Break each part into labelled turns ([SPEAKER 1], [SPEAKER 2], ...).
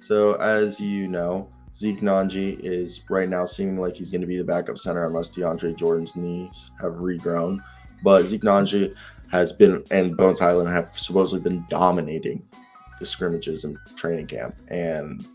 [SPEAKER 1] So as you know, Zeke Nanji is right now seeming like he's going to be the backup center unless DeAndre Jordan's knees have regrown. But Zeke Nanji has been, and Bones Highland have supposedly been dominating the scrimmages and training camp. And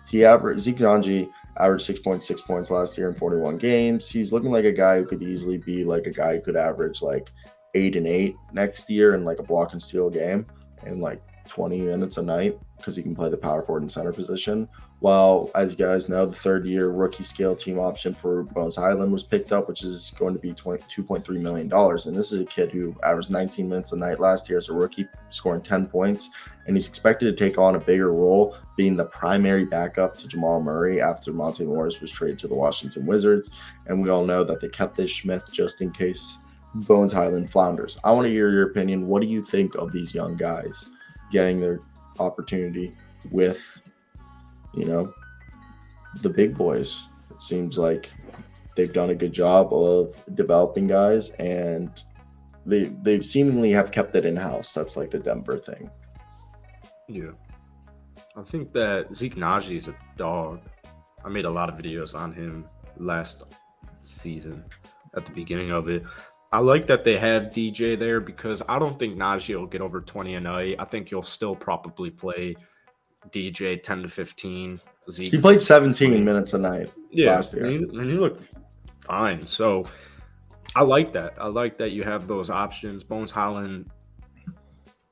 [SPEAKER 1] Zeke Nanji averaged 6.6 points last year in 41 games. He's looking like a guy who could easily be like a guy who could average like 8 and 8 next year in like a block and steal game and like 20 minutes a night because he can play the power forward and center position. While, as you guys know, the third-year rookie scale team option for Bones Highland was picked up, which is going to be $2.3 million. And this is a kid who averaged 19 minutes a night last year as a rookie, scoring 10 points. And he's expected to take on a bigger role, being the primary backup to Jamal Murray after Monte Morris was traded to the Washington Wizards. And we all know that they kept Ish Smith just in case Bones Highland flounders. I want to hear your opinion. What do you think of these young guys getting their opportunity with, the big boys? It seems like they've done a good job of developing guys, and they seemingly have kept it in-house. That's like the Denver thing.
[SPEAKER 2] Yeah. I think that Zeke Naji is a dog. I made a lot of videos on him last season at the beginning of it. I like that they have DJ there because I don't think Najee will get over 20 a night. I think you'll still probably play DJ 10 to 15. Zeke,
[SPEAKER 1] he played 17 minutes a night last year.
[SPEAKER 2] And he looked fine. So I like that. I like that you have those options. Bones Highland,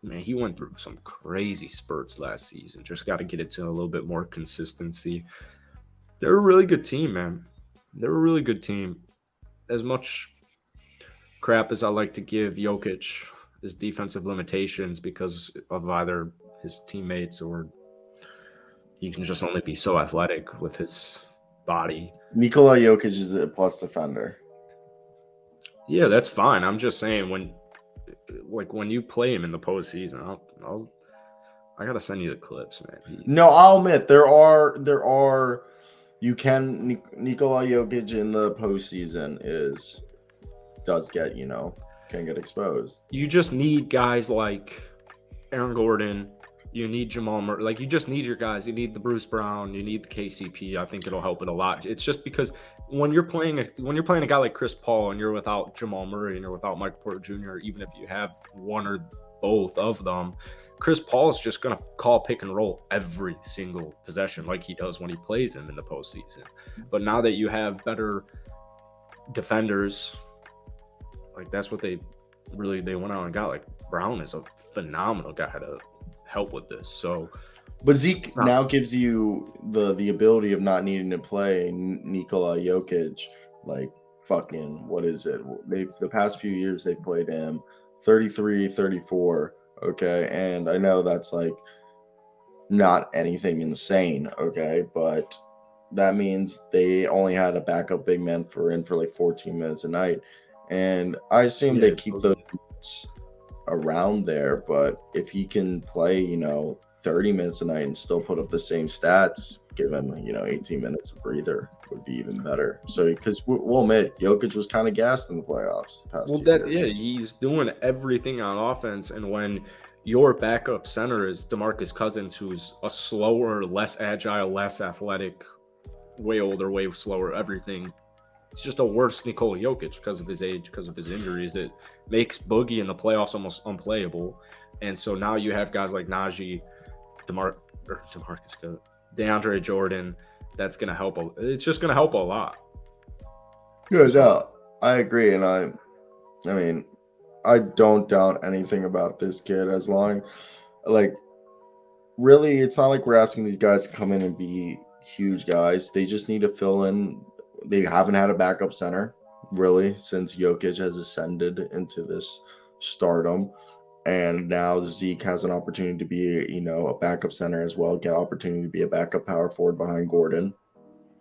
[SPEAKER 2] man, he went through some crazy spurts last season. Just got to get it to a little bit more consistency. They're a really good team, man. They're a really good team. As much crap as I like to give Jokic, his defensive limitations because of either his teammates or he can just only be so athletic with his body.
[SPEAKER 1] Nikola Jokic is a plus defender.
[SPEAKER 2] Yeah, that's fine. I'm just saying when you play him in the postseason, I gotta send you the clips, man.
[SPEAKER 1] No, I'll admit there are Nikola Jokic in the postseason does get, can get exposed.
[SPEAKER 2] You just need guys like Aaron Gordon. You need Jamal Murray. Like, you just need your guys. You need the Bruce Brown. You need the KCP. I think it'll help it a lot. It's just because when you're playing a guy like Chris Paul and you're without Jamal Murray and you're without Michael Porter Jr., even if you have one or both of them, Chris Paul is just going to call pick and roll every single possession like he does when he plays him in the postseason. But now that you have better defenders, like, that's what they went out and got. Like, Brown is a phenomenal guy to help with this. So,
[SPEAKER 1] but Zeke now gives you the ability of not needing to play Nikola Jokic like fucking, what is it? The past few years they played him 33, 34. Okay, and I know that's like not anything insane. Okay, but that means they only had a backup big man for like 14 minutes a night. And I assume they keep those around there, but if he can play, 30 minutes a night and still put up the same stats, give him, 18 minutes of breather would be even better. So, because we'll admit, Jokic was kind of gassed in the playoffs.
[SPEAKER 2] He's doing everything on offense, and when your backup center is DeMarcus Cousins, who's a slower, less agile, less athletic, way older, way slower, everything. It's just a worse Nikola Jokic because of his age, because of his injuries. It makes Boogie in the playoffs almost unplayable. And so now you have guys like Najee, DeAndre Jordan. That's going to help. It's just going to help a lot.
[SPEAKER 1] Yeah, no, I agree. And I mean, I don't doubt anything about this kid as long, really, it's not like we're asking these guys to come in and be huge guys. They just need to fill in. They haven't had a backup center, really, since Jokic has ascended into this stardom. And now Zeke has an opportunity to be, a backup center as well, get opportunity to be a backup power forward behind Gordon.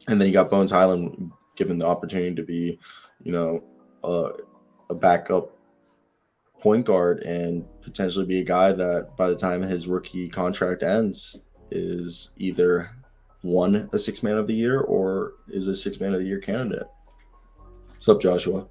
[SPEAKER 1] And then you got Bones Highland given the opportunity to be, a backup point guard and potentially be a guy that by the time his rookie contract ends is either won a 6 man of the year or is a 6 man of the year candidate. What's up, Joshua?